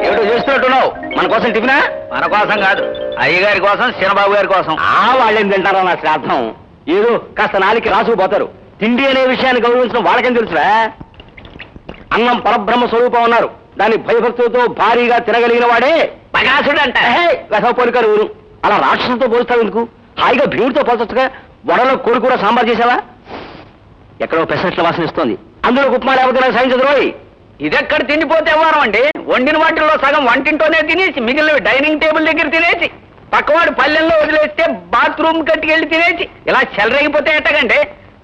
ఏమిటో చేస్తున్నట్టున్నావు? మన కోసం టిఫినా? మన కోసం కాదు, అయ్యగారి కోసం, చిన్నబాబు గారి కోసం. వాళ్ళేం తింటారో నా శ్రాద్ధం. ఏదో కాస్త నాలికి రాసుకుపోతారు. తిండి అనే విషయాన్ని గౌరవించడం వాళ్ళకేం తెలుసురా? అన్నం పరబ్రహ్మ స్వరూపం ఉన్నారు. దాన్ని భయభక్తులతో భారీగా తినగలిగిన వాడే బగాసుడు అంట. పోలికలు ఊరు అలా రాక్షసులతో పోలుస్తావు ఎందుకు? హాయిగా భీముడితో పోల్చొచ్చుగా. వడలో కోడి కూర సాంబార్ చేసావా? ఎక్కడో పెసరట్ల వాసన ఇస్తోంది. అందులో ఉప్మా లేకపోతే నాకు సాధించదు రోయ్. ఇదెక్కడ తిండిపోతే వ్యవహారం అండి. వండిన వాటిల్లో సగం వంటింటోనే తినేసి, మిగిలినవి డైనింగ్ టేబుల్ దగ్గర తినేసి, పక్కవాడు పల్లెల్లో వదిలేస్తే బాత్రూమ్ కట్టుకెళ్ళి తినేసి ఇలా చెలరేగిపోతే ఎట్టకండి.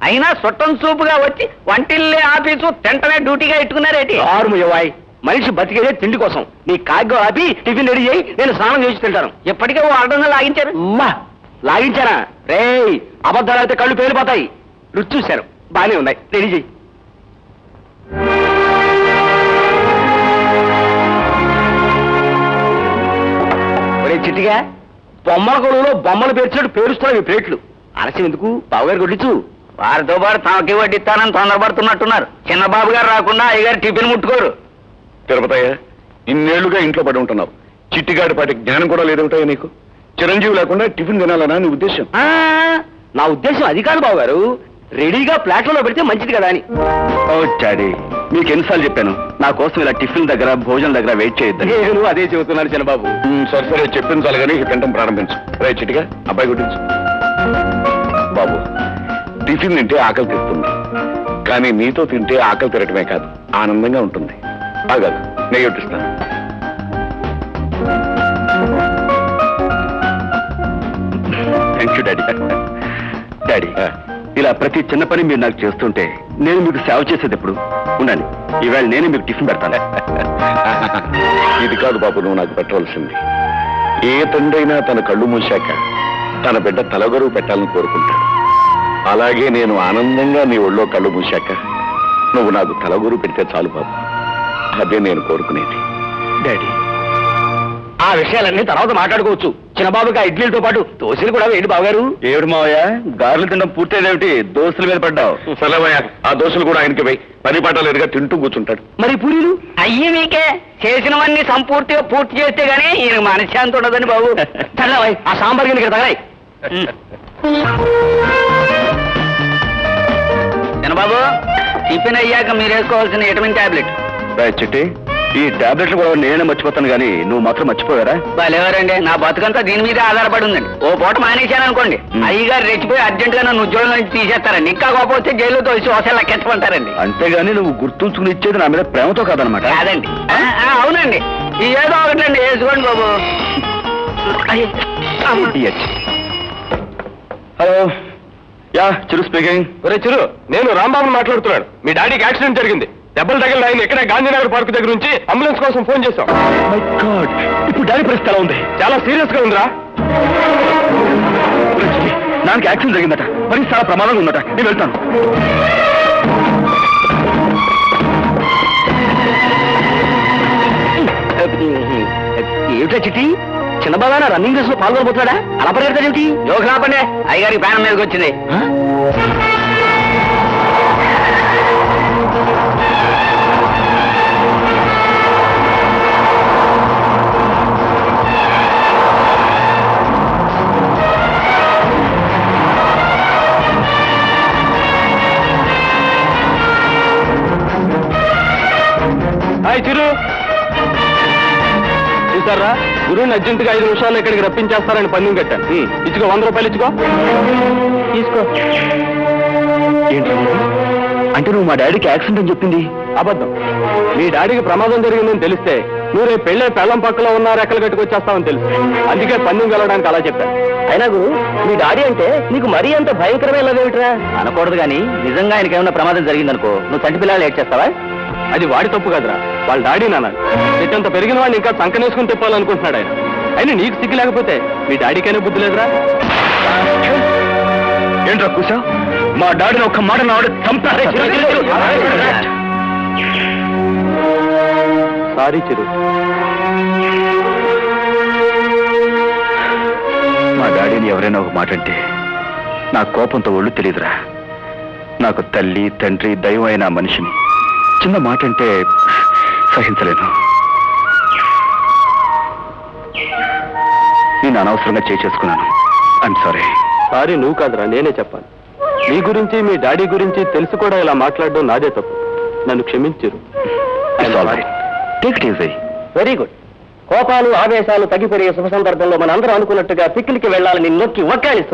అయినా సొట్టం సూపుగా వచ్చి వంటిల్లే ఆఫీసు తింటనే డ్యూటీగా ఎట్టుకున్నారేటి? ఆరుముయవాయ్, మనిషి బతికేదే తిండి కోసం. నీ కాగ్గా ఆపి టిఫిన్ రెడీ చేయి, నేను స్నానం చేసి తింటాను. ఎప్పటికే ఓ అర్థంగా లాగించారు. లాగించానా? రేయ్, అబద్ధాలు అయితే కళ్ళు పేలిపోతాయి. రుచి చూశారు, బానే ఉన్నాయి. రెడీ చెయ్యి. చిట్టిగా బొమ్మల కొడులో బొమ్మలు పేర్చినట్టు పేరుస్తున్నాయి ఈ ప్లేట్లు. ఆలస్యం ఎందుకు? బావగారు కొట్టించు. వారితో పాటు తమకి వడ్డిస్తానని తొందరపడుతున్నట్టున్నారు. చిన్నబాబు గారు రాకుండా అయ్యగారు టిఫిన్ ముట్టుకోరు. తిరుపతయ్య, ఇన్నేళ్లుగా ఇంట్లో పడి ఉంటున్నావు. చిట్టిగాడి పాటి జ్ఞానం కూడా లేదుంటాయా నీకు? చిరంజీవి లేకుండా టిఫిన్ తినాలనా నీ ఉద్దేశం? నా ఉద్దేశం అది కాదు బావగారు. రెడీగా ప్లాట్లలో పెడితే మంచిది కదా అని. డాడీ, మీకు ఎన్నిసార్లు చెప్పాను నా కోసం ఇలా టిఫిన్ దగ్గర భోజనం దగ్గర వెయిట్ చేయొద్దని? నేను అదే చెబుతున్నాను చిన్నబాబు. సరే సరే, చెప్పించాలి కానీ తింటాం ప్రారంభించు. రే చిట్టిగా, అబ్బాయి కొట్టించు. బాబు, టిఫిన్ తింటే ఆకలి తీస్తుంది, కానీ నీతో తింటే ఆకలి తిరగటమే కాదు, ఆనందంగా ఉంటుంది. ఆగదు, నెయ్యి కొట్టిస్తాను. Thank you daddy. డాడీ, ఇలా ప్రతి చిన్న పని మీరు నాకు చేస్తుంటే నేను మీకు సేవ చేసేది ఎప్పుడు? ఉండండి, ఈవేళ నేనే మీకు టిఫిన్ పెడతాను. ఇది కాదు బాబు నువ్వు నాకు పెట్టవలసింది. ఏ తండ్రైనా తన కళ్ళు మూసాక తన బిడ్డ తలగరువు పెట్టాలని కోరుకుంటాడు. అలాగే నేను ఆనందంగా నీ ఒళ్ళో కళ్ళు మూసాక నువ్వు నాకు తలగరువు పెడితే చాలు బాబు. అదే నేను కోరుకునేది. డాడీ, ఆ విషయాలన్నీ తర్వాత మాట్లాడుకోవచ్చు. చిన్నబాబుకి ఆ ఇడ్లీలతో పాటు దోశలు కూడా వేయండి బావగారు. ఏమిటి మావయ్య, గారెలు తినడం పూర్తయిదేమిటి? దోశల మీద పడ్డావు. సరేవయ్య, ఆ దోశలు కూడా ఆయనకి పోయి పని పాఠాలు ఎదురుగా తింటూ కూర్చుంటాడు. మరి పూరీలు అయ్యి మీకే. చేసినవన్నీ సంపూర్తిగా పూర్తి చేస్తే గానీ ఈయన మనశ్శాంతి ఉండదని బాబు. చల్లవాయ్, ఆ సాంబార్ గిన్నె ఇక్కడ తగలాయి. చిన్నబాబు, టిఫిన్ అయ్యాక మీరు వేసుకోవాల్సిన విటమిన్ టాబ్లెట్. చిట్టి, ఈ టాబ్లెట్లు కూడా నేనే మర్చిపోతాను కానీ నువ్వు మాత్రం మర్చిపోయారా? లేవరండి, నా బతుకంతా దీని మీదే ఆధారపడి ఉందండి. ఓ పూట మానేశాను అనుకోండి, అయ్యగారు రెచ్చిపోయి అర్జెంట్ గా నన్ను ఉద్యోగం నుంచి తీసేస్తారండి. ఇంకా కాకపోతే జైల్లో తోసి ఒకసారి లెక్కెత్తమంటారండి. అంతేగాని నువ్వు గుర్తుంచుకుని ఇచ్చేది నా మీద ప్రేమతో కాదనమాట? కాదండి. అవునండి, ఏదో ఒకటండి వేసుకోండి బాబు. హలో, యా, చిరు స్పీకింగ్. ఒరే చిరు, నేను రాంబాబుని మాట్లాడుతున్నాను. మీ డాడీకి యాక్సిడెంట్ జరిగింది. దెబ్బలు తగిలిన ఆయన ఇక్కడే గాంధీనగర్ పార్క్ దగ్గర నుంచి అంబులెన్స్ కోసం ఫోన్ చేశాం. మై గాడ్, ఇప్పుడు డాడీ పరిస్థితి ఎలా ఉంది? చాలా సీరియస్ గా ఉందిరా. నాకు యాక్సిడెంట్ జరిగిందట, పరిస్థితి చాలా ప్రమాదంగా ఉందట. నేను వెళ్తాను. ఏమిటా చిట్టి, చిన్నబాగా రన్నింగ్ రేస్ లో పాల్గొనబోతున్నాడా? అలా పరిగెడతాడేమిటి? జోక్ లాపండి, అయ్యగారికి ప్రాణం మీదకి వచ్చింది. హాయ్ చిరు, చూసారా గురువుని అర్జెంటుగా 5 నిమిషాల్లో ఇక్కడికి రప్పించేస్తారని పందెం కట్టాను. ఇచ్చుకో, 100 రూపాయలు ఇచ్చుకో. తీసుకో. ఏంటి అంటే నువ్వు మా డాడీకి యాక్సిడెంట్ అని చెప్పింది అబద్ధం. మీ డాడీకి ప్రమాదం జరిగిందని తెలిస్తే నువ్వు రేపు పెళ్ళే పెళ్ళం పక్కలో ఉన్న రెక్కలు కట్టుకొచ్చేస్తావని తెలుసు. అందుకే పందెం గెలవడానికి అలా చెప్పాను. అయినా గురు, మీ డాడీ అంటే నీకు మరీ అంత భయంకరమేమిట్రా? అనకూడదు కానీ నిజంగా ఆయనకి ఏమైనా ప్రమాదం జరిగిందనుకో, నువ్వు చంటి పిల్లలు ఏడ్ చేస్తావా? అది వాడి తప్పు కదరా, వాళ్ళ డాడీ నాన్న. చెట్టంత పెరిగిన వాడిని ఇంకా సంకనేసుకుని తిప్పాలనుకుంటున్నాడు ఆయన. అయినా నీకు సిగ్గు లేకపోతే మీ డాడీకైనా బుద్ధి లేదురా? ఏంట్రా కూసా? మా డాడీని ఒక్క మాట నాడు చంపారే. సారీ చిరు. మా డాడీని ఎవరైనా ఒక మాట అంటే నా కోపంతో ఒళ్ళు తెలియదురా. నాకు తల్లి తండ్రి దైవం అయిన మనిషిని చిన్న మాట అంటే సహించలేను. నేను అనవసరంగా చేసుకున్నాను. I'm sorry. సారీ నువ్వు కాదురా, నేనే చెప్పాలి. మీ గురించి మీ డాడీ గురించి తెలిసి కూడా ఇలా మాట్లాడడం నాదే తప్పు. నన్ను క్షమించరు. Take it easy. Very good. కోపాలు ఆవేశాలు తగ్గిపోయే శుభ సందర్భంలో మన అందరూ అనుకున్నట్టుగా పిక్నిక్ వెళ్ళాలని నొక్కి వక్కాలిస్తుంది.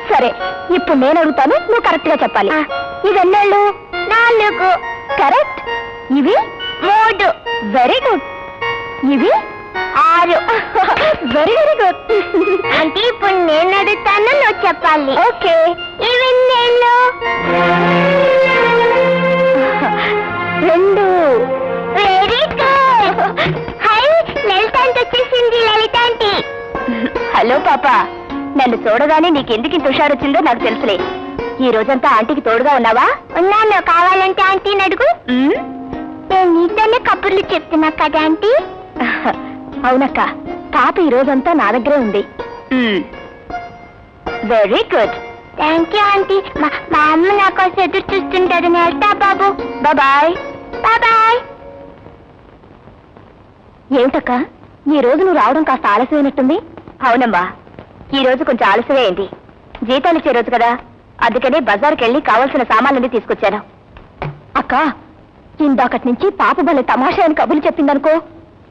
సరే, ఇప్పుడు నేను అడుగుతాను, నువ్వు కరెక్ట్ గా చెప్పాలి. ఇవి ఎన్నేళ్ళు? 4. కరెక్ట్. ఇవి 3. Very good. ఇవి 6. Very very good. అంటే ఇప్పుడు నేను అడుగుతాను, నువ్వు చెప్పాలి. ఓకే. ఈ వెన్నెల్లో 2. Very good. హై, లలిత ఆంటీ వచ్చేసింది. లలిత ఆంటీ. హలో పాప, నన్ను చూడగానే నీకెందుకు ఇంత హుషారు వచ్చిందో నాకు తెలుసులే. ఈ రోజంతా ఆంటీకి తోడుగా ఉన్నావా? ఉన్నాను. కావాలంటే ఆంటీని అడుగు. నేను నీతోనే కబుర్లు చెప్తున్నా కదా ఆంటీ. అవునక్క, పాప ఈ రోజంతా నా దగ్గరే ఉంది. Very good. Thank you aunty. మా అమ్మ నా కోసం ఎదురు చూస్తుంటారు. నేను వెళ్తా బాబు. Bye bye. ఏమిటక్క, ఈ రోజు నువ్వు రావడం కాస్త ఆలస్యమైనట్టుంది. అవునమ్మా, ఈ రోజు కొంచెం ఆలస్యమైంది. జీతాలు ఇచ్చే రోజు కదా, అందుకనే బజార్కి వెళ్ళి కావాల్సిన సామాన్లన్నీ తీసుకొచ్చాను. అక్క, ఇందాకటి నుంచి పాప భలే తమాషా అని కబుర్లు చెప్పిందనుకో.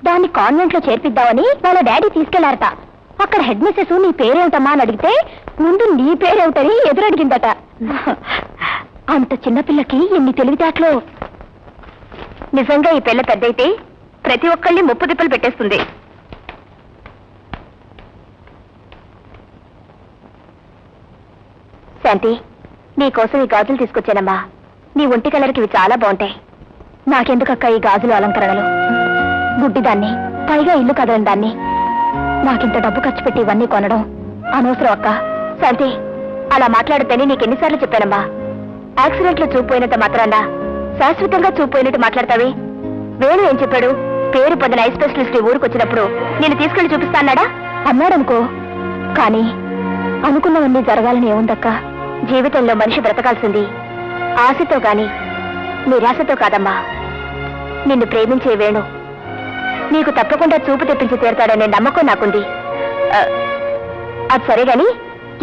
దాన్ని కాన్వెంట్ లో చేర్పిద్దామని వాళ్ళ డాడీ తీసుకెళ్లారట. అక్కడ హెడ్ మిస్సెస్ నీ పేరేమిటమ్మా అని అడిగితే ముందు నీ పేరేమిటని ఎదురడిగిందట. అంత చిన్నపిల్లకి ఎన్ని తెలివితేటలు. నిజంగా ఈ పిల్ల పెద్దయితే ప్రతి ఒక్కళ్ళని ముప్పు తిప్పలు పెట్టేస్తుంది. శాంతి, నీకోసం ఈ గాజులు తీసుకొచ్చానమ్మా. నీ ఒంటి కలర్కి ఇవి చాలా బాగుంటాయి. నాకెందుకక్క ఈ గాజులు అలంకరణలు? గుడ్డిదాన్ని, పైగా ఇల్లు కదలని దాన్ని. నాకింత డబ్బు ఖర్చు పెట్టి ఇవన్నీ కొనడం అనవసరం అక్క. శాంతి, అలా మాట్లాడితేనే నీకెన్నిసార్లు చెప్పానమ్మా. యాక్సిడెంట్ లో చూపోయినంత మాత్రాన శాశ్వతంగా చూపోయినట్టు మాట్లాడతావి. వేణు ఏం చెప్పాడు? పేరు పొందిన ఐ స్పెషలిస్ట్ ఊరికి వచ్చినప్పుడు నేను తీసుకెళ్లి చూపిస్తా అన్నాడా? అన్నాడనుకో, కానీ అనుకున్నవన్నీ జరగాలని ఏముందక్క. జీవితంలో మనిషి బ్రతకాల్సింది ఆశతో గాని నిరాశతో కాదమ్మా. నిన్ను ప్రేమించే వేణు నీకు తప్పకుండా చూపు తెప్పించి తీరుతాడనే నమ్మకం నాకుంది. అది సరే గాని,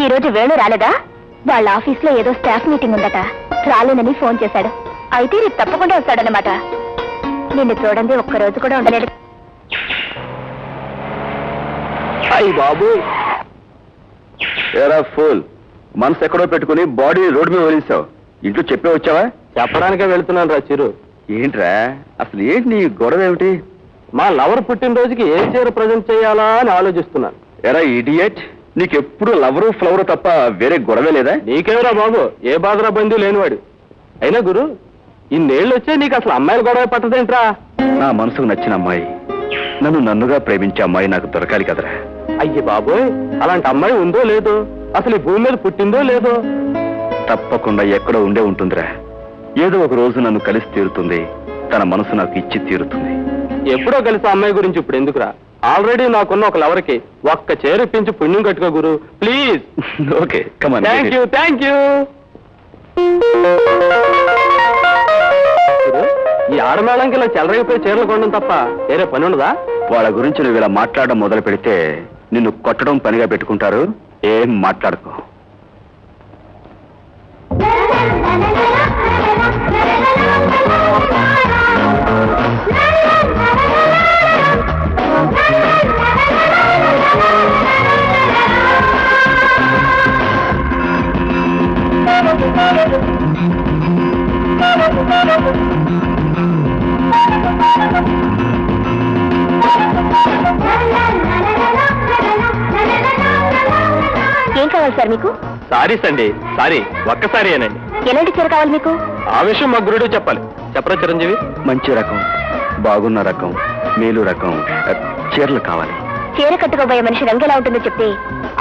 ఈరోజు వేణు రాలేదా? వాళ్ళ ఆఫీస్లో ఏదో స్టాఫ్ మీటింగ్ ఉందట, రాలేనని ఫోన్ చేశాడు. అయితే రేపు తప్పకుండా వస్తాడనమాట. నిన్ను చూడండి ఒక్కరోజు కూడా ఉండలేడు. హాయ్ బాబు. ఏరా ఫుల్, మనసు ఎక్కడో పెట్టుకుని బాడీ రోడ్డు మీద వదిలేసావు. ఇంట్లో చెప్పే వచ్చావా? చెప్పడానికే వెళ్తున్నాను రా చిరు. ఏంట్రా అసలు, ఏంటి నీ గొడవ ఏమిటి? మా లవర్ పుట్టినరోజుకి ఏం చీర ప్రజెంట్ చేయాలా అని ఆలోచిస్తున్నాను. ఎరా ఇడియట్, నీకెప్పుడు లవరు ఫ్లవరు తప్ప వేరే గొడవే లేదా? నీకేమరా బాబు, ఏ బాధరా బంధువు లేనివాడు. అయినా గురు, ఇన్నేళ్ళు వచ్చే నీకు అసలు అమ్మాయిల గొడవ పట్టదేంట్రా? నా మనసుకు నచ్చిన అమ్మాయి, నన్నుగా ప్రేమించే అమ్మాయి నాకు దొరకాలి కదరా. అయ్యి బాబోయ్, అలాంటి అమ్మాయి ఉందో లేదో, అసలు ఈ భూమి మీద పుట్టిందో లేదో. తప్పకుండా ఎక్కడో ఉండే ఉంటుందిరా. ఏదో ఒక రోజు నన్ను కలిసి తీరుతుంది, తన మనసు నాకు ఇచ్చి తీరుతుంది. ఎప్పుడో కలిసి అమ్మాయి గురించి ఇప్పుడు ఎందుకురా? ఆల్రెడీ నాకున్న ఒక లవర్కి ఒక్క చీర ఇప్పించి పుణ్యం కట్టుకో గురు, please. Okay, come on. Thank you. ఈ ఆడమేళంకి ఇలా చెలరగిపోయి చీరలు కొనడం తప్ప వేరే పని ఉండదా? వాళ్ళ గురించి నువ్వు ఇలా మాట్లాడడం మొదలు పెడితే నిన్ను కొట్టడం పనిగా పెట్టుకుంటారు. ఏం మాట్లాడుకో. ఏం కావాలి సార్ మీకు? సారీ సండి, సారీ, ఒక్కసారి అనండి. ఎలాంటి చీర కావాలి మీకు? ఆ విషయం మా గురుడు చెప్పాలి. చెప్పరా చిరంజీవి? మంచి రకం, బాగున్న రకం, మేలు రకం చీరలు కావాలి. చీర కట్టుకోబోయే మనిషి రంగు ఎలా ఉంటుందో చెప్తే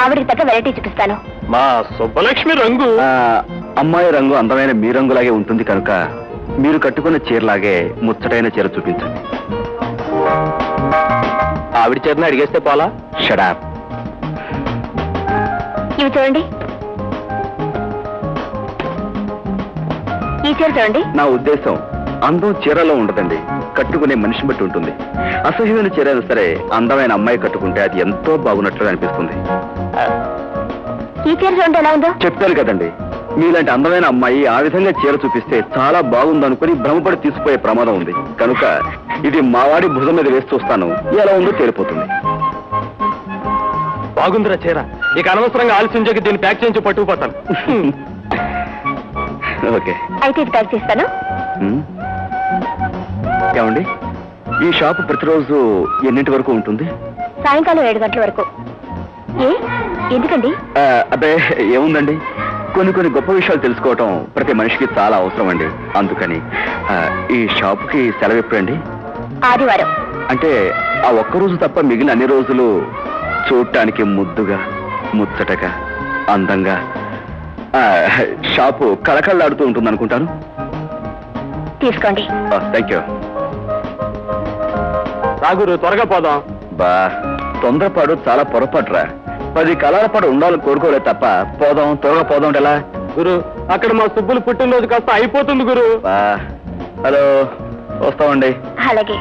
ఆవిడికి తగ్గ వెరైటీ చూపిస్తాను. మా సుబ్బలక్ష్మి రంగు అమ్మాయి రంగు అందమైన మీ రంగులాగే ఉంటుంది కనుక మీరు కట్టుకున్న చీరలాగే ముచ్చటైన చీర చూపించండి. ఆవిడ చీరని అడిగేస్తే పోలా? షడాప్. ఇవి చూడండి, ఈ చీర చూడండి. నా ఉద్దేశం అందం చీరలో ఉండదండి, కట్టుకునే మనిషిని బట్టి ఉంటుంది. అసహ్యమైన చీర అయినా సరే అందమైన అమ్మాయి కట్టుకుంటే అది ఎంతో బాగున్నట్లుగా అనిపిస్తుంది. ఈ చీర చూడండి ఎలా ఉందో. చెప్పాను కదండి, మీలాంటి అందమైన అమ్మాయి ఆ విధంగా చీర చూపిస్తే చాలా బాగుందనుకుని భ్రమపడి తీసుకుపోయే ప్రమాదం ఉంది. కనుక ఇది మావాడి భుజం మీద వేసి చూస్తాను, ఎలా ఉందో తేలిపోతుంది. బాగుందిరా చీర. ఇక అనవసరంగా ఆలస్యం చేసి దీన్ని ప్యాక్ చేయించి పట్టుకుపోతాను. ఓకే, అయితే ఇది ప్యాక్ చేస్తాను. ఏమండి, ఈ షాపు ప్రతిరోజు ఎన్నింటి వరకు ఉంటుంది? సాయంకాలం 7 గంటల వరకు. ఏ ఎందుకండి? అబ్బే ఏముందండి, కొన్ని గొప్ప విషయాలు తెలుసుకోవటం ప్రతి మనిషికి చాలా అవసరం అండి. అందుకని ఈ షాపుకి సెలవు ఎప్పుడండి? ఆదివారం. అంటే ఆ ఒక్కరోజు తప్ప మిగిలిన అన్ని రోజులు చూడటానికి ముద్దుగా, ముచ్చటగా, అందంగా షాపు కళకళలాడుతూ ఉంటుంది అనుకుంటాను. తీసుకోండి. Thank you. రాగురు, త్వరగా పోదాం. బా తొందరపాటు చాలా పొరపాటురా. 10 కాలాల పాటు ఉండాలని కోరుకోలేదు తప్ప పోదాం త్వరగా పోదాం ఎలా? గురు, అక్కడ మా సుబ్బులు పుట్టినరోజు కాస్త అయిపోతుంది గురు. బా హలో, వస్తామండి. అలాగే.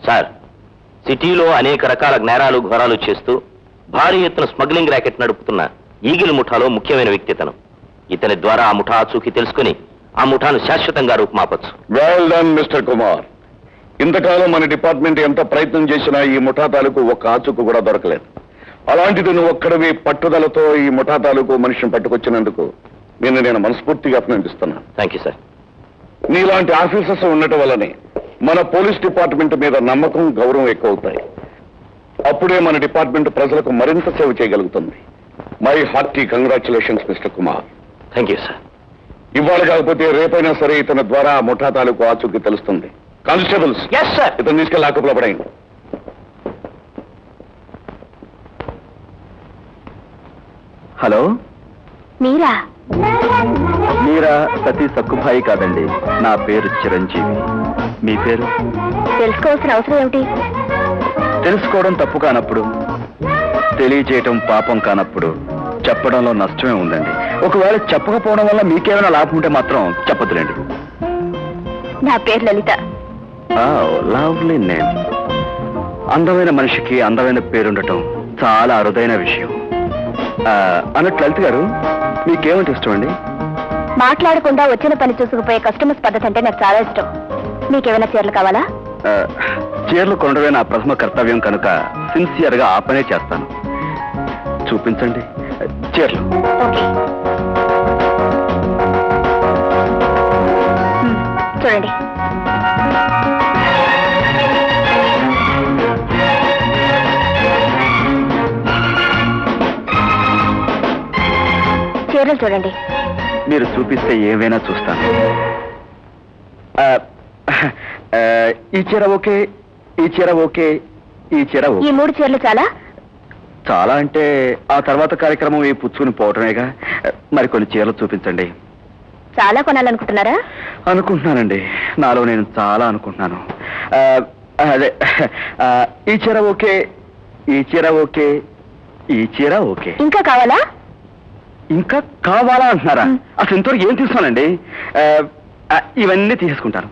సార్, సిటీలో అనేక రకాల నేరాలు ఘోరాలు చేస్తూ భారీ ఎత్తున స్మగ్లింగ్ ర్యాకెట్ నడుపుతున్న ఈగిల్ ముఠాలో ముఖ్యమైన వ్యక్తితనం. ఇతని ద్వారా ఆ ముఠా ఆచూకీ తెలుసుకుని ఆ ముఠాను శాశ్వతంగా రూపుమాపచ్చు. Well done mister Kumar. ఇంతకాలం మన డిపార్ట్మెంట్ ఎంత ప్రయత్నం చేసినా ఈ ముఠా తాలూకు ఒక్క ఆచూకు కూడా దొరకలేదు. అలాంటిది నువ్వు ఒక్కడివి పట్టుదలతో ఈ ముఠా తాలూకు మనిషిని పట్టుకొచ్చినందుకు నేను మనస్ఫూర్తిగా అభినందిస్తున్నాను. Thank you sir. నీలాంటి ఆఫీసర్స్ ఉండటం వల్లనే మన పోలీస్ డిపార్ట్మెంట్ మీద నమ్మకం, గౌరవం ఎక్కువ అవుతాయి. అప్పుడే మన డిపార్ట్మెంట్ ప్రజలకు మరింత సేవ చేయగలుగుతుంది. My hearty congratulations mister Kumar. Thank you sir. ఇవాళ కాకపోతే రేపైనా సరే ఇతని ద్వారా ముఠా తాలూకు ఆచూకీ తెలుస్తుంది. Constables, yes sir. ఇతను తీసుకెళ్ళి లాకప్లో పడేయండి. హలో, మీరా? మీరా సతీ సక్కుభాయి కాదండి, నా పేరు చిరంజీవి. మీ పేరు? తెలుసుకోవాల్సిన అవసరం ఏమిటి? తెలుసుకోవడం తప్పు కానప్పుడు, తెలియజేయటం పాపం కానప్పుడు చెప్పడంలో నష్టమే ఉందండి. ఒకవేళ చెప్పకపోవడం వల్ల మీకేమైనా లాభం ఉంటే మాత్రం చెప్పదులేండి. నా పేరు లలిత. Lovely name. అందమైన మనిషికి అందమైన పేరుండటం చాలా అరుదైన విషయం. అన్నట్టు లలిత గారు, మీకేమంటే ఇష్టం అండి? మాట్లాడకుండా వచ్చిన పని చూసుకుపోయే కస్టమర్స్ పద్ధతి అంటే నాకు చాలా ఇష్టం. మీకేమైనా చీరలు కావాలా? చీరలు కొనడమే నా ప్రథమ కర్తవ్యం కనుక సిన్సియర్ గా ఆ పనే చేస్తాను. చూపించండి చీరలు. ఓకే, చూడండి. చీరలు చూడండి. మీరు చూపిస్తే ఏమైనా చూస్తాను. ఈ చీర ఓకే, ఈ చీర ఓకే, ఈ చీర ఈ ఓకే. 3 చీరలు చాలా? చాలా అంటే ఆ తర్వాత కార్యక్రమం ఈ పుచ్చుకుని పోవటమేగా. మరి కొన్ని చీరలు చూపించండి. చాలా కొనాలనుకుంటున్నారా? అనుకుంటున్నానండి, నాలో నేను చాలా అనుకుంటున్నాను. అదే ఈ చీర ఓకే, ఈ చీర ఓకే, ఈ చీర ఓకే. ఇంకా కావాలా? ఇంకా కావాలా అంటున్నారా? అసలు ఇంతవరకు ఏం తీసుకోనండి. ఇవన్నీ తీసుకుంటాను.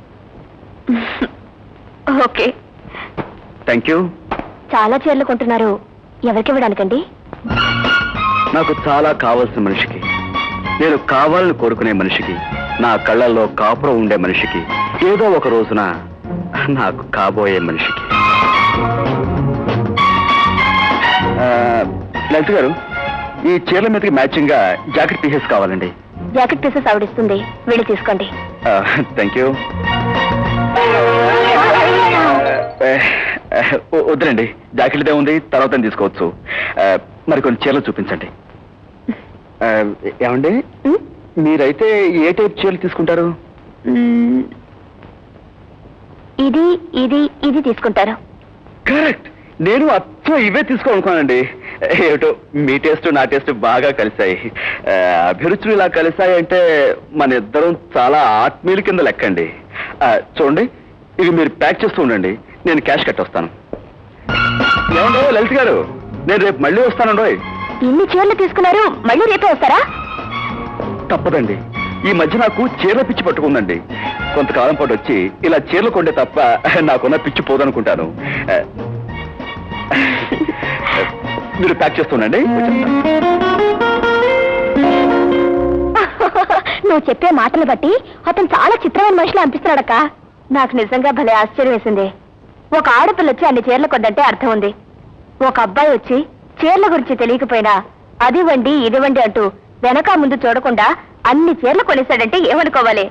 Okay, thank you. చాలా చీరలు కొంటున్నారు. ఎవరికి ఇవ్వడానికండి? నాకు చాలా కావాల్సిన మనిషికి, నేను కావాలని కోరుకునే మనిషికి, నా కళ్ళల్లో కాపురం ఉండే మనిషికి, ఏదో ఒక రోజున నాకు కాబోయే మనిషికి. లలిత గారు, ఈ చీరల మీదకి మ్యాచింగ్ గా జాకెట్ పీసెస్ కావాలండి. జాకెట్ పీసెస్ ఆవిడిస్తుంది, వెళ్ళి తీసుకోండి. Thank you. వద్దులండి, జాకెట్దే ఉంది, తర్వాత తీసుకోవచ్చు. మరి కొన్ని చీరలు చూపించండి. ఏమండి, మీరైతే ఏ టైప్ చీరలు తీసుకుంటారు? ఇది ఇది ఇది తీసుకుంటారు. కరెక్ట్, నేను అచ్చం ఇవే తీసుకోవాలనుకున్నానండి. ఏమిటో మీ టేస్ట్ నా టేస్ట్ బాగా కలిశాయి. అభిరుచులు ఇలా కలిశాయి అంటే మన ఇద్దరం చాలా ఆత్మీయుల కింద లెక్కండి. చూడండి, ఇవి మీరు ప్యాక్ చేస్తూ ఉండండి, నేను క్యాష్ కట్టొస్తాను. ఏమండో లలిత గారు, నేను రేపు మళ్ళీ వస్తానండో. ఇన్ని చీరలు తీసుకున్నారు, మళ్ళీ రేపే వస్తారా? తప్పదండి, ఈ మధ్య నాకు చీరల పిచ్చి పట్టుకుందండి. కొంతకాలం పాటు వచ్చి ఇలా చీరలు కొండే తప్ప నాకున్న పిచ్చి పోదనుకుంటాను. మీరు ప్యాక్ చేస్తుండండి. నువ్వు చెప్పే మాటలు బట్టి అతను చాలా చిత్రమైన మనిషిలో అనిపిస్తున్నాడక్క. నాకు నిజంగా భలే ఆశ్చర్యం వేసింది. ఒక ఆడపిల్ల వచ్చి అన్ని చీరలు కొద్దంటే అర్థం ఉంది. ఒక అబ్బాయి వచ్చి చీరల గురించి తెలియకపోయినా అది వండి ఇది వండి అంటూ వెనక ముందు చూడకుండా అన్ని చీరలు కొనేశాడంటే ఏమనుకోవాలి?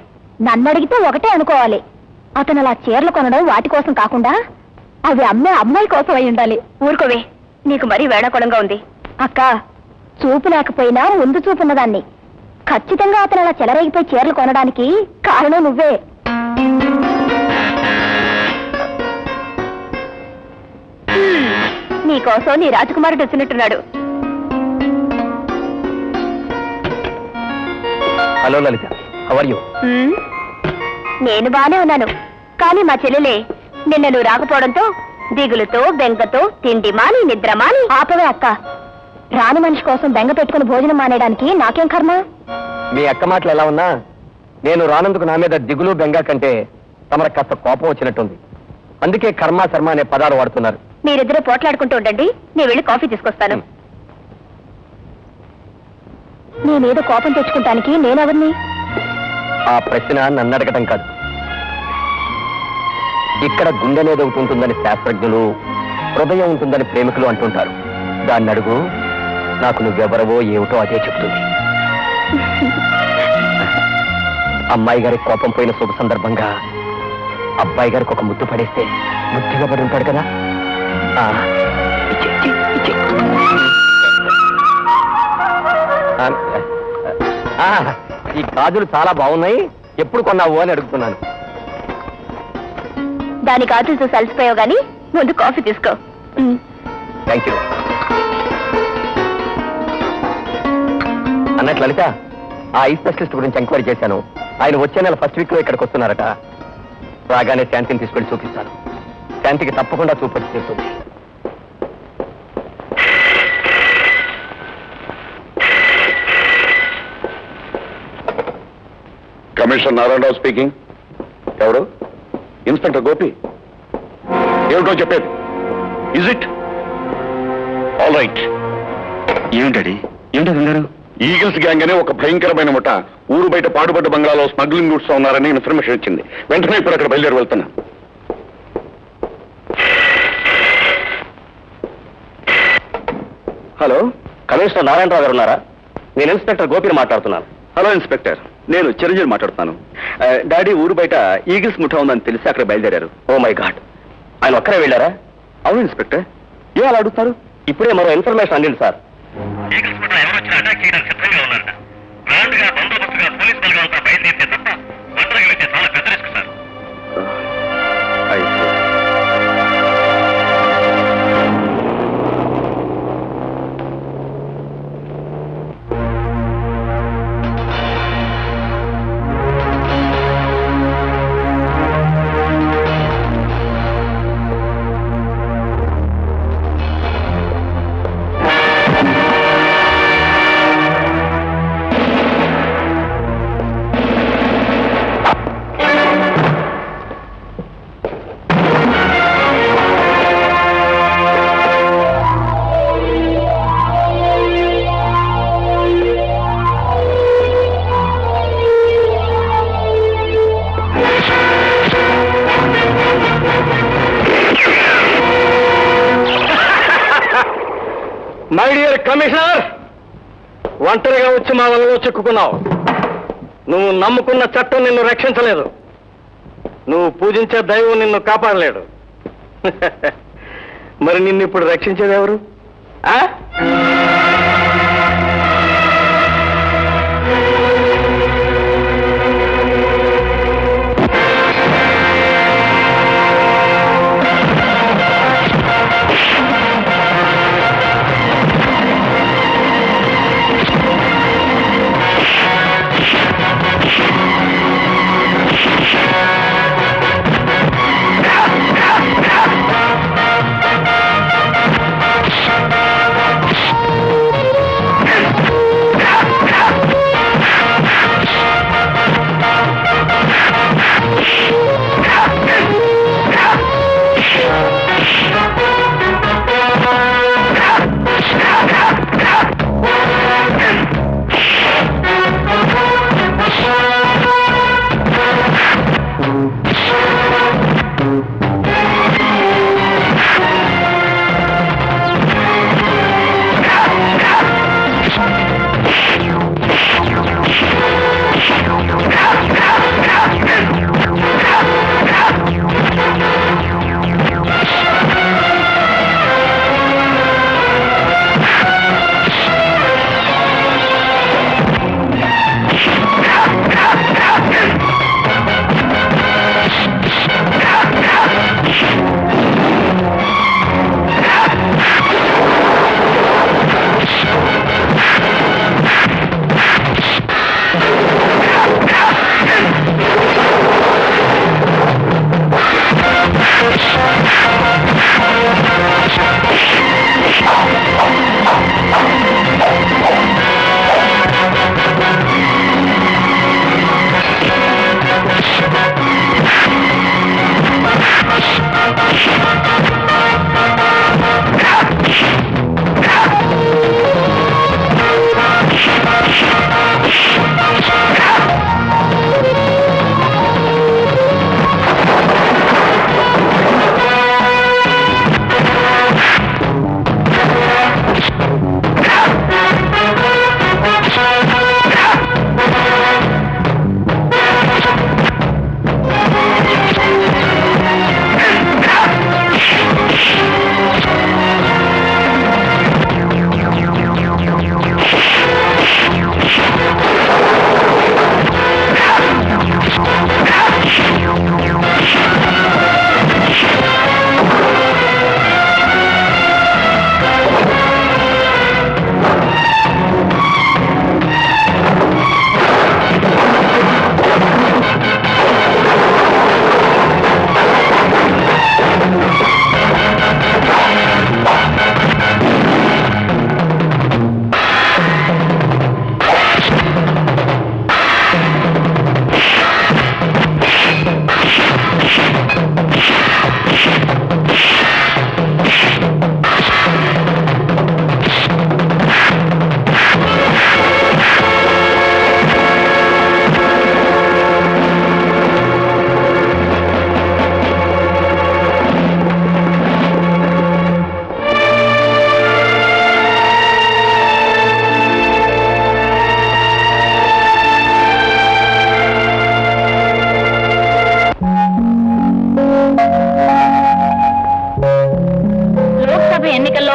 నన్ను అడిగితే ఒకటే అనుకోవాలి, అతను అలా చీరలు కొనడం వాటి కోసం కాకుండా అవి అమ్మే అమ్మాయి కోసం అయి ఉండాలి. ఊరుకోవే, నీకు మరీ వేళాకోళంగా ఉంది. అక్క, చూపు లేకపోయినా ముందు చూపున్నదాన్ని. ఖచ్చితంగా అతను అలా చెలరేగిపోయి చీరలు కొనడానికి కారణం నువ్వే. నీకోసం నీ రాజకుమారుడు వచ్చినట్టున్నాడు. Hello Lalitha, how are you? నేను బానే ఉన్నాను, కానీ మా చెల్లెలే నిన్న నువ్వు రాకపోవడంతో దిగులుతో బెంగతో తిండి మాని నిద్ర మాని. ఆపవే అక్క, రాని మనిషి కోసం బెంగ పెట్టుకుని భోజనం మానేయడానికి నాకేం కర్మ? మీ అక్క మాటలు ఎలా ఉన్నా నేను రానందుకు నా మీద దిగులు బెంగ కంటే తమర కాస్త కోపం వచ్చినట్టుంది. అందుకే కర్మ శర్మ అనే పదాలు వాడుతున్నారు. మీరిద్దరూ పోట్లాడుకుంటూ ఉండండి, నేను వెళ్ళి కాఫీ తీసుకొస్తాను. నేనేదో కోపం తెచ్చుకుంటానికి నేనెవరిని? ఆ ప్రశ్న నన్ను అడగటం కాదు. ఇక్కడ గుండెనేది ఒకటి ఉంటుందని శాస్త్రజ్ఞులు, హృదయం ఉంటుందని ప్రేమికులు అంటుంటారు. దాన్ని అడుగు, నాకు నువ్వెవరవో ఏమిటో అదే చెప్తుంది. అమ్మాయి గారికి కోపం పోయిన శుభ సందర్భంగా అబ్బాయి గారికి ఒక ముద్దు పడేస్తే బుద్ధిగా పడి ఉంటాడు కదా. ఈ గాజులు చాలా బాగున్నాయి, ఎప్పుడు కొన్నావు అని అడుగుతున్నాను. దాని గాజులు చూసి అలసిపోయావు గానీ ముందు కాఫీ తీసుకో. Thank you. అన్నట్లు లలిత, ఆ ఐ స్పెషలిస్ట్ గురించి ఎంక్వైరీ చేశాను. ఆయన వచ్చే నెల ఫస్ట్ వీక్ లో ఇక్కడికి వస్తున్నారట. రాగానే శాంతిని తీసుకెళ్లి చూపిస్తాను. శాంతికి తప్పకుండా చూపొచ్చి తీరుతుంది. Commissioner Narayanarao speaking. ఎవరు? ఇన్స్పెక్టర్ గోపి. ఏమిటో చెప్పేది? Is it all right? ఏమిటండి, ఏమిటో కంగారు? ఈగిల్స్ గ్యాంగ్ అనే ఒక భయంకరమైన ముఠ ఊరు బయట పాడుపడ్డ బంగ్లాలో స్మగ్లింగ్ రూట్స్ ఉన్నారని ఇన్ఫర్మేషన్ వచ్చింది. వెంటనే ఇప్పుడు అక్కడ బయలుదేరి వెళ్తున్నా. హలో, కమిషనర్ నారాయణరావు గారు ఉన్నారా? నేను ఇన్స్పెక్టర్ గోపిని మాట్లాడుతున్నాను. హలో ఇన్స్పెక్టర్, నేను చిరంజీవి మాట్లాడుతున్నాను. డాడీ ఊరు బయట ఈగిల్స్ ముఠా ఉందని తెలిసి అక్కడ బయలుదేరారు. ఓ మై గాడ్, ఆయన ఒక్కరే వెళ్ళారా? అవును ఇన్స్పెక్టర్. ఏ అలా అడుగుతారు? ఇప్పుడే మరో ఇన్ఫర్మేషన్ అందింది సార్. మై డియర్ కమిషనర్, ఒంటరిగా వచ్చి మా వలలో చిక్కుకున్నావు. నువ్వు నమ్ముకున్న చట్టం నిన్ను రక్షించలేదు. నువ్వు పూజించే దైవం నిన్ను కాపాడలేడు. మరి నిన్ను ఇప్పుడు రక్షించేది ఎవరు?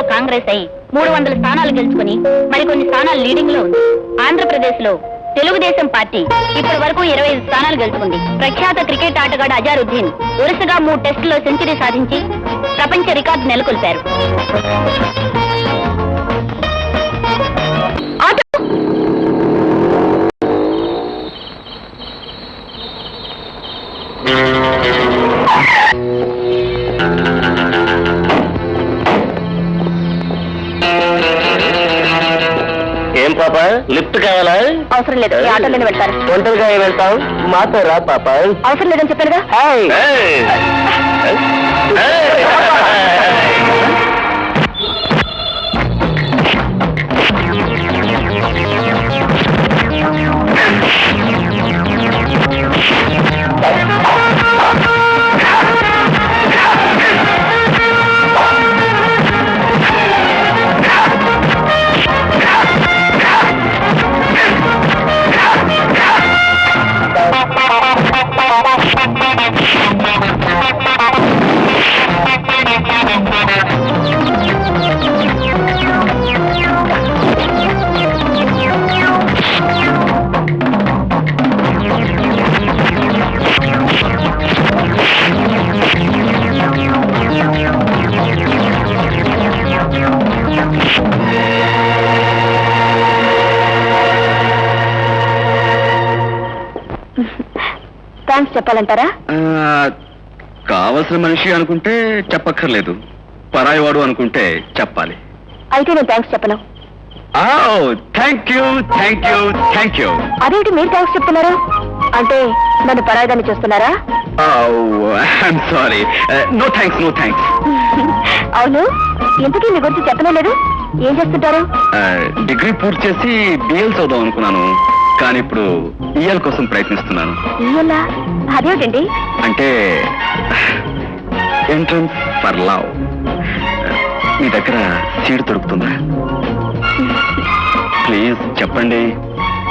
లో కాంగ్రెస్ అయి 300 స్థానాలు గెలుచుకుని మరికొన్ని స్థానాలు లీడింగ్ లో ఉంది. ఆంధ్రప్రదేశ్ లో తెలుగుదేశం పార్టీ ఇప్పటి వరకు 25 స్థానాలు గెలుచుకుంది. ప్రఖ్యాత క్రికెట్ ఆటగాడు అజారుద్దీన్ వరుసగా 3 టెస్టుల్లో సెంచరీ సాధించి ప్రపంచ రికార్డు నెలకొల్పారు. ఏం పాప, లిఫ్ట్ కావాలా? అవసరం లేదు, ఈ ఆటోలోనే వెళ్తారు. ఒంటరిగా వెళ్తావు, మాతో రా పాప. అవసరం లేదని చెప్పారుగా. థ్యాంక్స్ చెప్పాలంటారా? కావలసిన మనిషి అనుకుంటే చెప్పక్కర్లేదు, పరాయివాడు అనుకుంటే చెప్పాలి. అయితే నేను థ్యాంక్స్ చెప్పను. Thank you thank you thank you. అదేంటి మీరు థ్యాంక్స్ చెప్తున్నారు? అంటే నన్ను పరాయిదాన్ని చూస్తున్నారా? I'm sorry, no thanks no thanks. అవును, ఇంతకీ మీ గురించి చెప్పలేదు. ఏం చేస్తుంటారు? డిగ్రీ పూర్తి చేసి బిఎల్ చదువుదాం అనుకున్నాను, కానీ ఇప్పుడు ఈఎల్ కోసం ప్రయత్నిస్తున్నాను. ఈఎల్లా? అదేమిటండి? అంటే ఎంట్రన్స్ ఫర్ లవ్. మీ దగ్గర సీట్ దొరుకుతుందా? ప్లీజ్ చెప్పండి.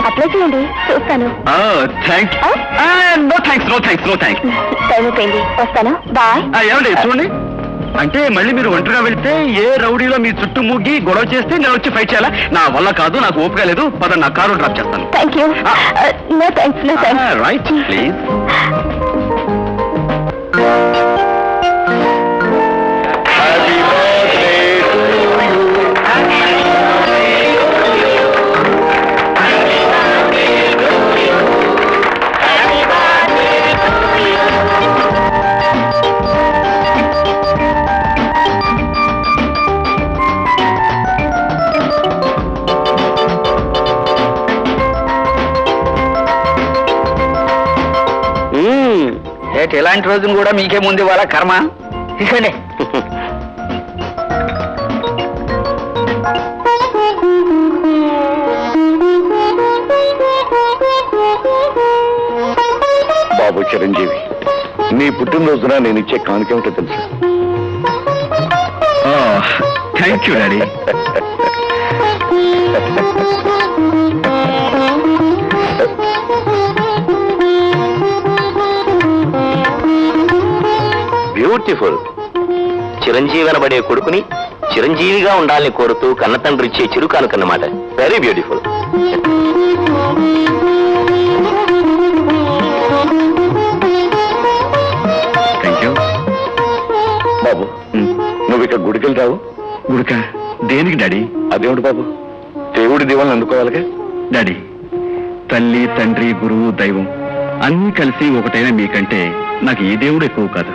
అప్లై చేయండి, చూస్తాను. Thank you. No thanks no thanks no thanks. Time అయిపోయింది, వస్తాను. బాయ్. ఏమండి చూడండి, అంటే మళ్ళీ మీరు ఒంటరిగా వెళ్తే ఏ రౌడీలో మీ చుట్టూ ముగ్గి గొడవ చేస్తే నేను వచ్చి ఫైట్ చేయాలా? నా వల్ల కాదు, నాకు ఓపిక లేదు. పద, నా కారు డ్రాప్ చేస్తాను. Thank you. No thanks no thanks. Right please. ఇలాంటి రోజును కూడా మీకే ముందు ఇవ్వాలా కర్మ? ఇసండి. బాబు చిరంజీవి, నీ పుట్టినరోజున నేను ఇచ్చే కానుకేమిటో తెలుసా? Thank you daddy. బ్యూటిఫుల్. చిరంజీవి అనబడే కొడుకుని చిరంజీవిగా ఉండాలని కోరుతూ కన్నతండ్రి ఇచ్చే చిరుకానుకన్నమాట. Very beautiful. Thank you. బాబు, నువ్వు ఇక గుడికి రావు? గుడిక? దేనికి డాడీ? అదేమిటి బాబు, దేవుడి దీవాలను అందుకోవాలిగా. డాడీ, తల్లి తండ్రి గురువు దైవం అన్నీ కలిసి ఒకటైనా మీకంటే నాకు ఏ దేవుడు ఎక్కువ కాదు.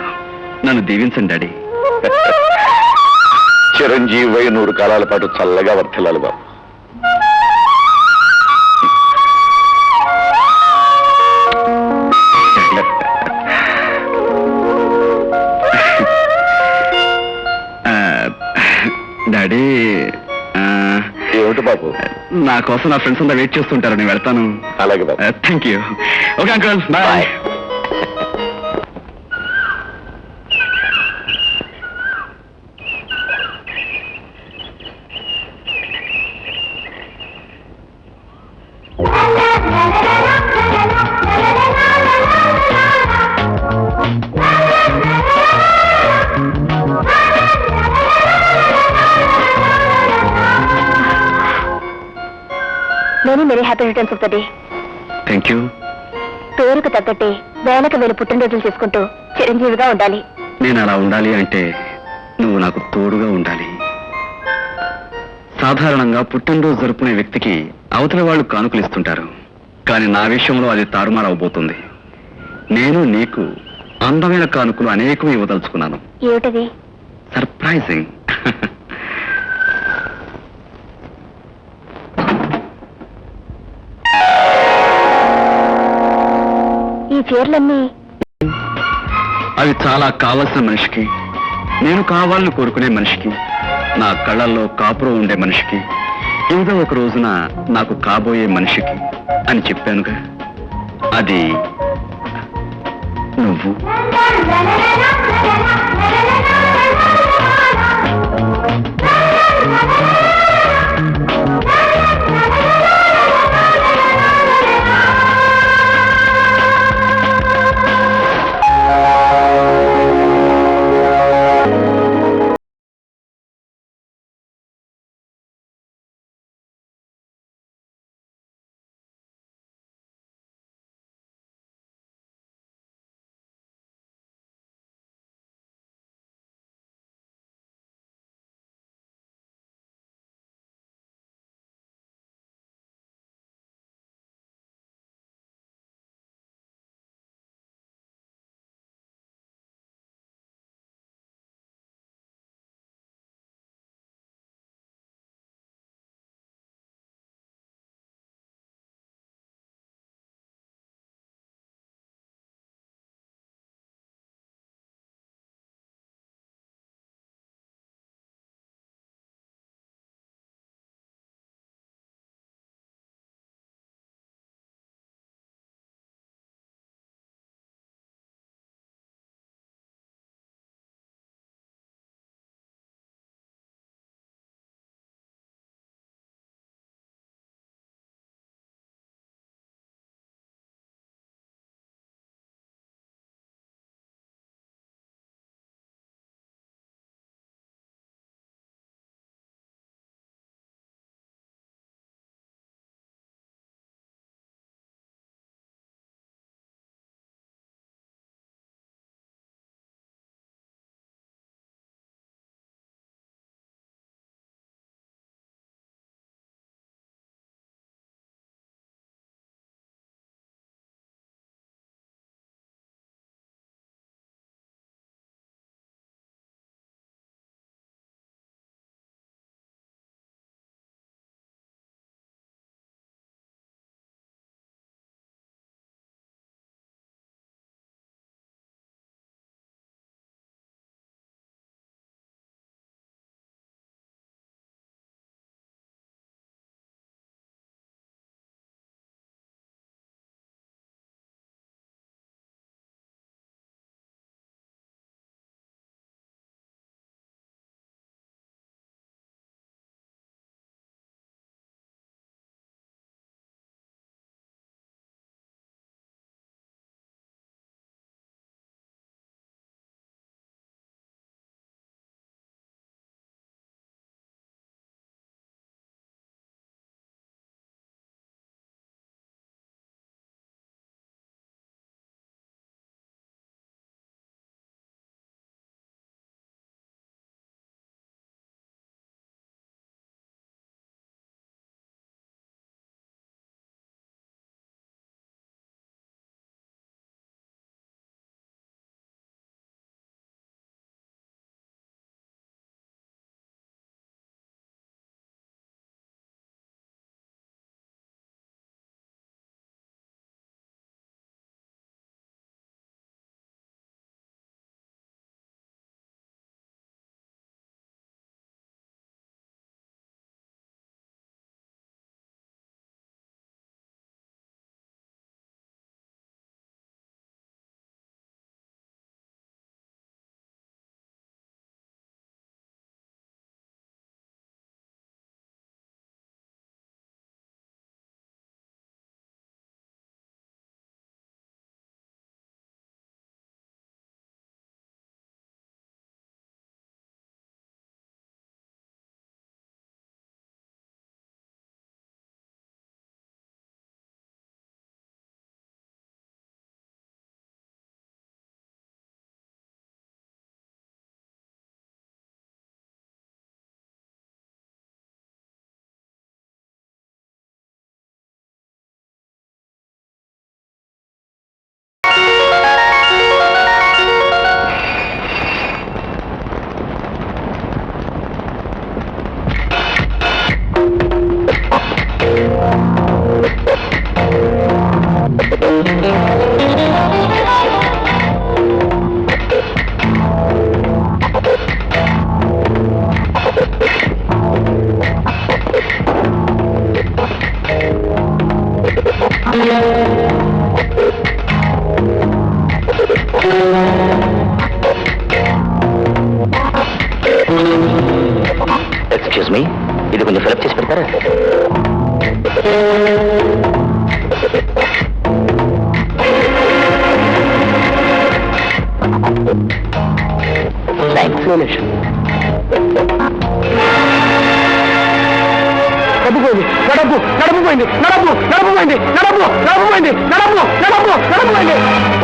నన్ను దీవించండి డాడీ. చిరంజీవి 100 కాలాల పాటు చల్లగా వర్తిల్లాలి బాబు. డాడీ, ఏమిటి బాబు? నా కోసం నా ఫ్రెండ్స్ అంతా వెయిట్ చేస్తుంటారు, నేను వెళ్తాను. అలాగే బాబు. Thank you. Okay uncle, bye. Many many happy returns of the day. Thank you. పేరుకు తగ్గట్టే వేలకు వేలు పుట్టినరోజులు చేసుకుంటూ చిరంజీవిగా ఉండాలి. నేను అలా ఉండాలి అంటే నువ్వు నాకు తోడుగా ఉండాలి. సాధారణంగా పుట్టినరోజు జరుపుకునే వ్యక్తికి అవతల వాళ్ళు కానుకలు ఇస్తుంటారు, కానీ నా విషయంలో అది తారుమారు అవబోతుంది. నేను నీకు అందమైన కానుకలు అనేకం ఇవ్వదలుచుకున్నాను. ఏమిటది? సర్ప్రైజింగ్. ఈ చీరలన్నీ అవి చాలా కావలసిన మనిషికి, నేను కావాలని కోరుకునే మనిషికి, నా కళ్ళల్లో కాపురం ఉండే మనిషికి, ఏదో ఒక రోజున నాకు కాబోయే మనిషికి అని చెప్పానుగా. అది నువ్వు. ఎక్స్క్యూజ్ మీ, ఇది కొంచెం ఫిలప్ చేసి పెడతారా?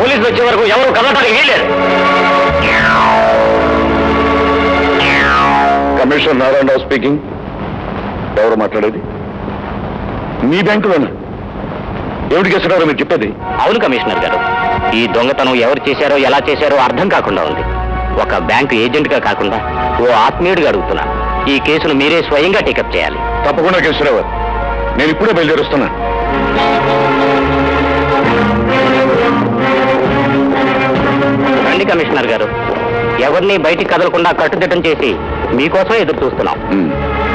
పోలీసులు వచ్చే వరకు ఎవరు కదలటానికి వీల్లేదు. Commissioner Narayanarao speaking. ఎవరు మాట్లాడేది? మీ బ్యాంకులోనా? ఎవరికి చేస్తున్నారో మీరు చెప్పేది? అవును కమిషనర్ గారు, ఈ దొంగతనం ఎవరు చేశారో ఎలా చేశారో అర్థం కాకుండా ఉంది. ఒక బ్యాంకు ఏజెంట్ గా కాకుండా ఓ ఆత్మీయుడిగా అడుగుతున్నా. ఈ కేసును మీరే స్వయంగా టేకప్ చేయాలి. తప్పకుండా కేసురావు, నేను ఇప్పుడే బయలుదేరుస్తున్నాను. రండి కమిషనర్ గారు, ఎవరిని బయటికి కదలకుండా కట్టుదిట్టం చేసి మీకోసమే ఎదురు చూస్తున్నాం.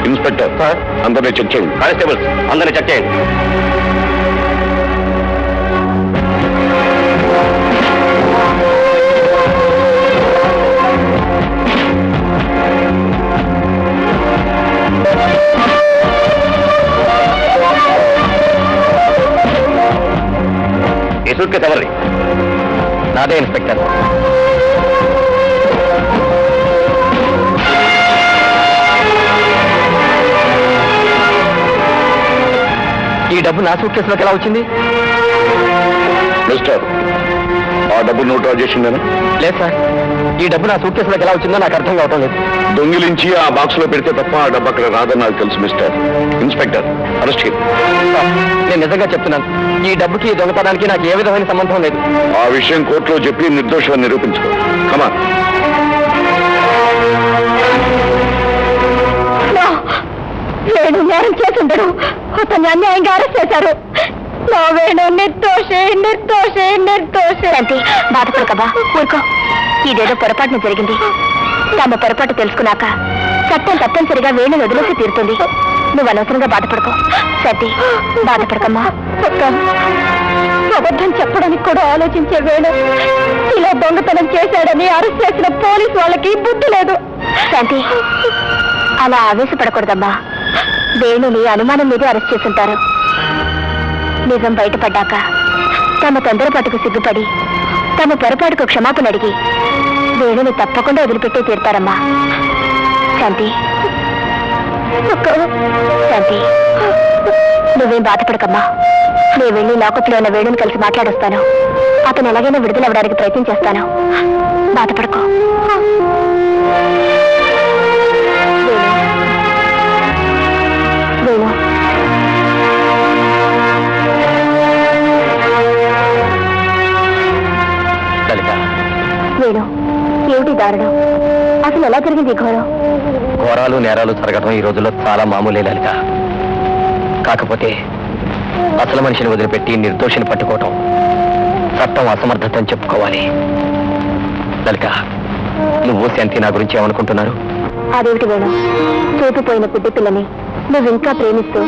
ఇన్స్పెక్టర్ సార్, అందరినీ చెక్ చేయండి. కానిస్టేబుల్స్ అందరినీ చెక్ చేయండి. ఈ సూట్ కేసు ఎవరిది? నాదే ఇన్స్పెక్టర్. ఈ డబ్బు నా సూట్ కేసులోకి ఎలా వచ్చింది? మిస్టర్, ఆ డబ్బు నోట్ డ్రా చేసిందేనా? లేదు సార్, ఈ డబ్బు నా సూట్ కేసులోకి ఎలా వచ్చిందో నాకు అర్థం కావటం లేదు. దొంగిలించి ఆ బాక్స్ లో పెడితే తప్ప ఆ డబ్బు అక్కడ రాదని నాకు తెలుసు మిస్టర్. ఇన్స్పెక్టర్, అరెస్ట్ చేయండి. నేను నిజంగా చెప్తున్నాను, ఈ డబ్బుకి దొంగతనానికి నాకు ఏ విధమైన సంబంధం లేదు. ఆ విషయం కోర్టులో చెప్పి నిర్దోషాన్ని నిరూపించుకో. కమా. వేణు నేరం చేసుండడు, అతన్ని అన్యాయంగా అరెస్ట్ చేశారు. నా వేణు నిర్దోషే నిర్దోషే నిర్దోషే. అంటే బాధపడకబా, ఊరుకో. ఇదేదో పొరపాటున జరిగింది. తమ పొరపాటు తెలుసుకున్నాక చట్టం తప్పనిసరిగా వేణుని వదిలేసి తీరుతుంది. నువ్వు అనవసరంగా బాధపడకో. సతీ, బాధపడకమ్మా. అబద్ధం చెప్పడానికి కూడా ఆలోచించే వేణు ఇలా దొంగతనం చేశాడని అరెస్ట్ చేసిన పోలీసు వాళ్ళకి బుద్ధి లేదు. శాంతి, అలా ఆవేశపడకూడదమ్మా. వేణుని అనుమానం మీదే అరెస్ట్ చేస్తుంటారు. నిజం బయటపడ్డాక తమ తొందరపాటుకు సిగ్గుపడి తమ పొరపాటుకు క్షమాపణ అడిగి వేణుని తప్పకుండా వదిలిపెట్టే తీరుతారమ్మా. శాంతి, శాంతి, నువ్వేం బాధపడకమ్మా. నేను వెళ్ళి లాకప్లో ఉన్న వేణుని కలిసి మాట్లాడొస్తాను. అతను ఎలాగైనా విడుదలవ్వడానికి ప్రయత్నం చేస్తాను. బాధపడకో. వేణు, వేణు, ఏమిటి దారుణం? అసలు ఎలా జరిగింది ఈ ఘోరం? ఘోరాలు నేరాలు జరగడం ఈ రోజుల్లో చాలా మామూలే లలిత. కాకపోతే అసలు మనిషిని వదిలిపెట్టి నిర్దోషిని పట్టుకోవటం చట్టం అసమర్థత అని చెప్పుకోవాలి. లలిత, నువ్వు శాంతి నా గురించి ఏమనుకుంటున్నారు? అదేమిటి వేణు, చూపుపోయిన పుట్టి పిల్లని నువ్వు ఇంకా ప్రేమిస్తూ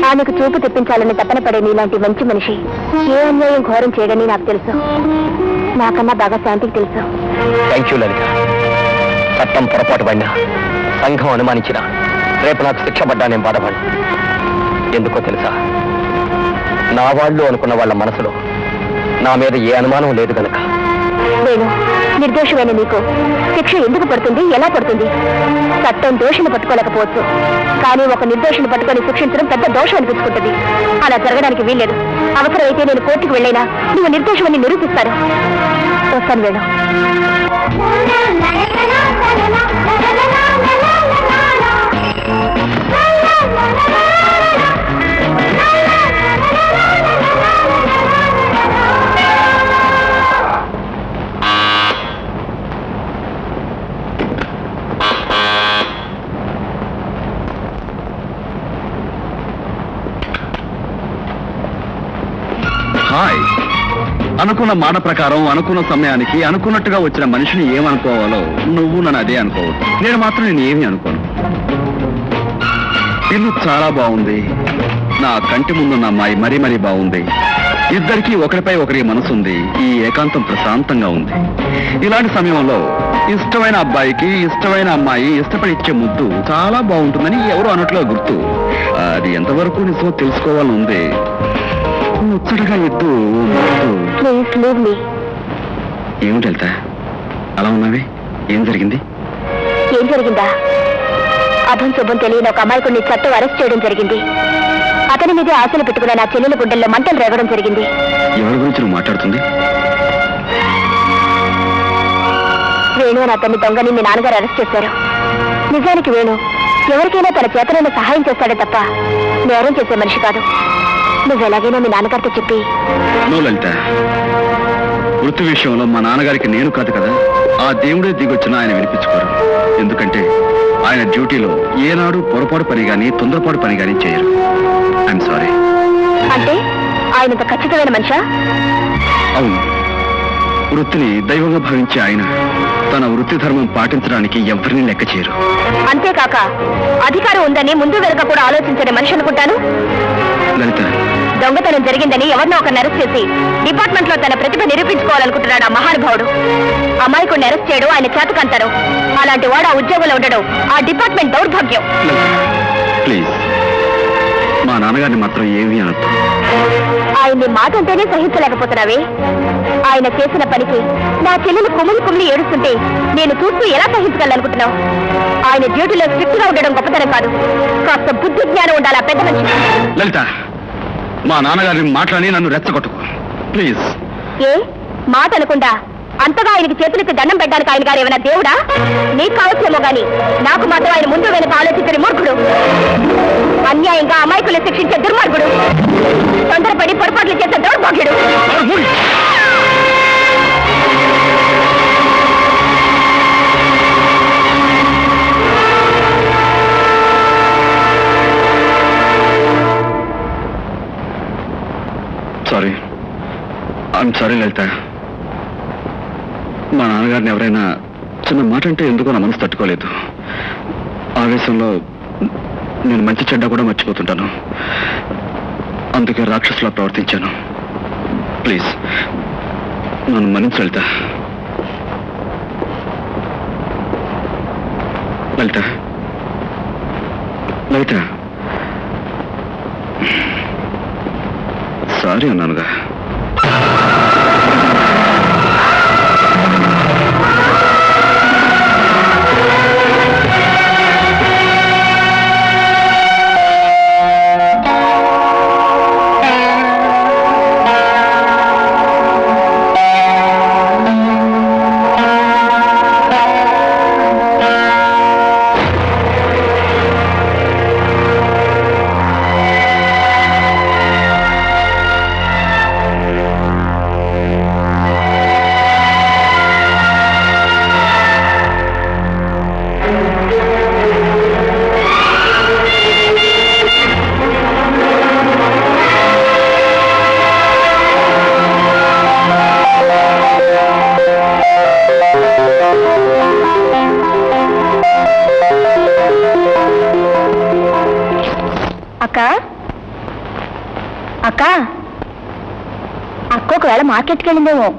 ఆమెకు చూపు తెప్పించాలని తపన పడే నీలాంటి మంచి మనిషి ఏ అన్యాయం ఘోరం చేయడని నాకు తెలుసు. నాకన్నా బాగా శాంతికి తెలుసు. థ్యాంక్ యూ లలిత. చట్టం పొరపాటు పడినా, సంఘం అనుమానించిన రేపు నాకు శిక్ష పడ్డా నేను బాధపడి. ఎందుకో తెలుసా, నా వాళ్ళు అనుకున్న వాళ్ళ మనసులో నా మీద ఏ అనుమానం లేదు కనుక. వేణు, నిర్దోషమైన నీకు శిక్ష ఎందుకు పడుతుంది, ఎలా పడుతుంది? చట్టం దోషిని పట్టుకోలేకపోవచ్చు, కానీ ఒక నిర్దోషిని పట్టుకొని శిక్షించడం పెద్ద దోషం అనిపించుకుంటుంది. అలా జరగడానికి వీల్లేదు. అవసరమైతే నేను కోర్టుకు వెళ్ళైనా నువ్వు నిర్దోషమని నిరూపిస్తాను. వస్తాను వేణు. హాయ్. అనుకున్న మాట ప్రకారం అనుకున్న సమయానికి అనుకున్నట్టుగా వచ్చిన మనిషిని ఏమనుకోవాలో నువ్వు నన్ను అదే అనుకోవద్దు. నేను మాత్రం నేను ఏమీ అనుకోను. ఇల్లు చాలా బాగుంది, నా కంటి ముందున్న అమ్మాయి మరీ మరీ బాగుంది. ఇద్దరికీ ఒకరిపై ఒకరి మనసుంది. ఈ ఏకాంతం ప్రశాంతంగా ఉంది. ఇలాంటి సమయంలో ఇష్టమైన అబ్బాయికి ఇష్టమైన అమ్మాయి ఇష్టపడి ఇచ్చే ముద్దు చాలా బాగుంటుందని ఎవరు అనట్లో గుర్తు. అది ఎంతవరకు నిజమో తెలుసుకోవాలని ఉంది. ముచ్చటగా ఎద్దు ప్లీజ్ లీవ్ మీ. ఏమిటి వెళ్తా అలా ఉన్నావే? ఏం జరిగింది? ఏం జరిగిందా? అభం శుభం తెలియని ఒక అమాయకుడిని చట్టం అరెస్ట్ చేయడం జరిగింది. అతని మీదే ఆశలు పెట్టుకున్న నా చెల్లెల గుండెల్లో మంటలు రేగడం జరిగింది. ఎవరి గురించి నువ్వు మాట్లాడుతుంది? వేణు అని అతన్ని దొంగని మీ నాన్నగారు అరెస్ట్ చేశారు. నిజానికి వేణు ఎవరికైనా తన చేతనైనా సహాయం చేస్తాడే తప్ప నేరం చేసే మనిషి కాదు. నువ్వు ఎలాగైనా మీ నాన్నగారితో చెప్పి. నువ్వు లలిత, వృత్తి విషయంలో మా నాన్నగారికి నేను కాదు కదా, ఆ దేవుడే దిగొచ్చినా ఆయన వినిపించుకోరు. ఎందుకంటే ఆయన డ్యూటీలో ఏనాడు పొరపాటు పని గాని తొందరపాటు పని గాని చేయరు. I'm sorry. అంటే ఆయనంత ఖచ్చితమైన మనిషా? అవును, వృత్తిని దైవంగా భావించే ఆయన తన వృత్తి ధర్మం పాటించడానికి ఎవరిని లెక్క చేయరు. అంతేకాక అధికారం ఉందని ముందు వెనుక కూడా ఆలోచించని మనిషి అనుకుంటాను. లలిత, దొంగతనం జరిగిందని ఎవరినో ఒకరిని అరెస్ట్ చేసి డిపార్ట్మెంట్ లో తన ప్రతిభ నిరూపించుకోవాలనుకుంటున్నాడు ఆ మహానుభావుడు. అమాయకుడిని అరెస్ట్ చేయడం ఆయన చేతకంటారు. అలాంటి వాడు ఆ ఉద్యోగంలో ఉండడం ఆ డిపార్ట్మెంట్ దౌర్భాగ్యం. ప్లీజ్ మా నాన్నగారిని మాత్రం ఏమీ అనొద్దు. ఆయన్ని మాట అంటేనే సహించలేకపోతున్నావే. ఆయన చేసిన పనికి నా చెల్లెలు కుమిలి కుమిలి ఏడుస్తుంటే నేను చూస్తూ ఎలా సహించగలనుకుంటున్నావు? ఆయన డ్యూటీలో స్ట్రిక్ట్ గా ఉండడం గొప్పతనం కాదు, కాస్త బుద్ధి జ్ఞానం ఉండాలి ఆ పెద్ద మనిషి. లలిత, మా నాన్నగారిని మాట్లాడి నన్ను రెచ్చగొట్టుకో ప్లీజ్. ఏ మాట అనకుండా అంతగా ఆయనకి చేతులకి దండం పెట్టడానికి ఆయన గారు ఏమైనా దేవుడా? నీకు కావచ్చేమో గాని నాకు మాత్రం ఆయన ముందు వెనక ఆలోచించని మూర్ఖుడు, అన్యాయంగా అమాయకులు శిక్షించే దుర్మార్గుడు, తొందరపడి పొరపాట్లు చేసే దౌర్భాగ్యుడు. సారీ, ఐఎమ్ సారీ లలిత. మా నాన్నగారిని ఎవరైనా చిన్న మాట అంటే ఎందుకో నా మనసు తట్టుకోలేదు. ఆవేశంలో నేను మంచి చెడ్డ కూడా మర్చిపోతుంటాను. అందుకే రాక్షసులా ప్రవర్తించాను. ప్లీజ్ నన్ను మన్నించు లలిత. లలిత, లలిత, సారీ అన్నానుగా. అక్క అక్క ఒకవేళ మార్కెట్కి వెళ్ళిందేమో.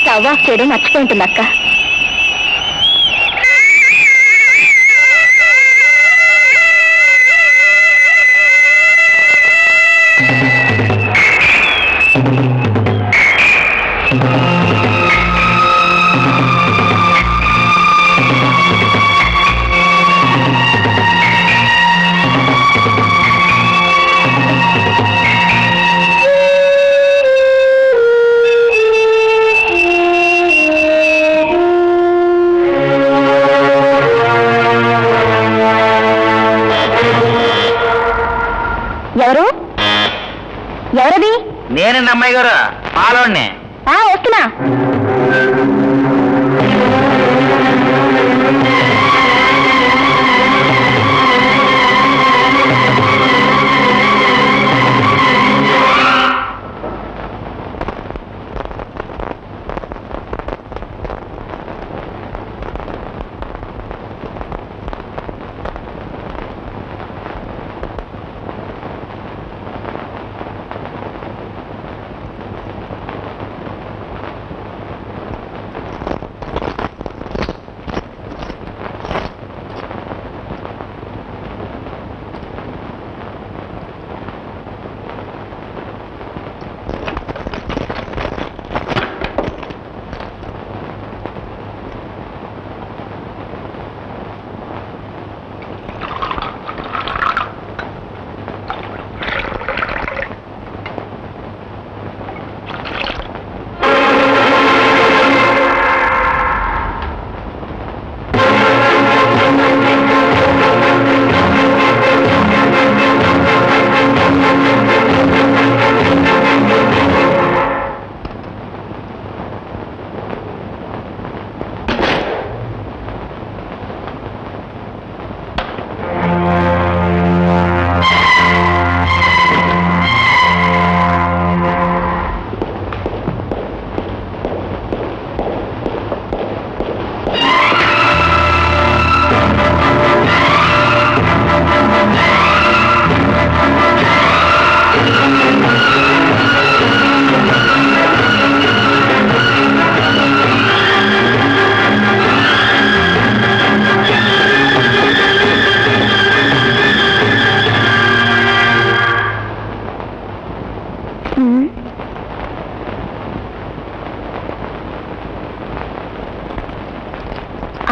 స్టవ్ ఆఫ్ చేయడం మర్చిపోయి ఉంటుంది అక్క. ఎవరు? ఎవరది? నేనండి అమ్మాయి గారు, పాలోడిని. వస్తున్నా.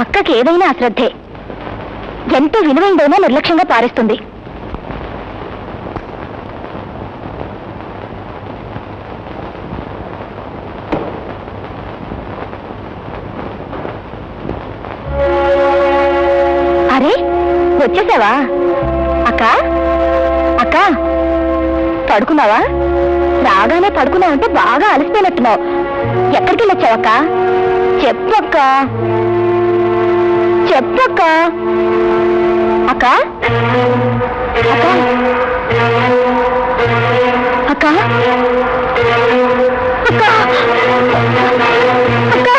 అక్కకి ఏదైనా అశ్రద్ధే. ఎంత విలువైందైనా నిర్లక్ష్యంగా పారేస్తుంది. అరే, వచ్చేసావా? అక్క అక్క, పడుకున్నావా? రాగానే పడుకున్నావంటే బాగా అలసిపోయినట్టున్నావు. ఎక్కడికి వెళ్ళొచ్చావక్క? చెప్పక్క, చెప్పక్క. అక్క అక్క అక్క అక్క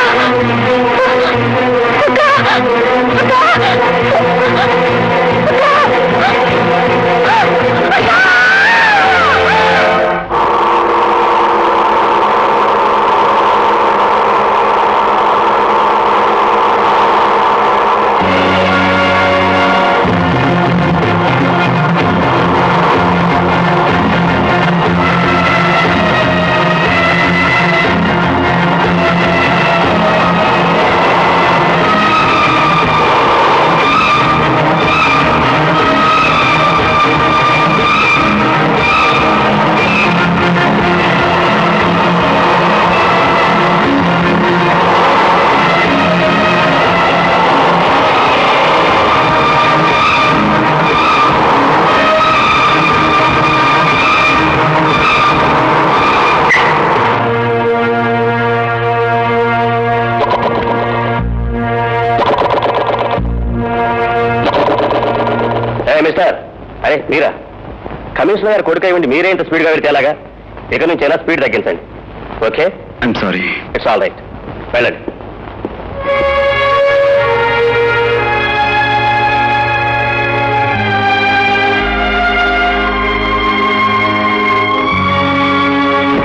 మిస్టర్, అరే మీరా? కమిషనర్ గారు కొడుకు ఇవ్వండి, మీరే ఇంత స్పీడ్గా వెళ్తే ఎలాగా? ఇక నుంచి ఎలా స్పీడ్ తగ్గించండి. Okay, I'm sorry. It's all right, వెళ్ళండి.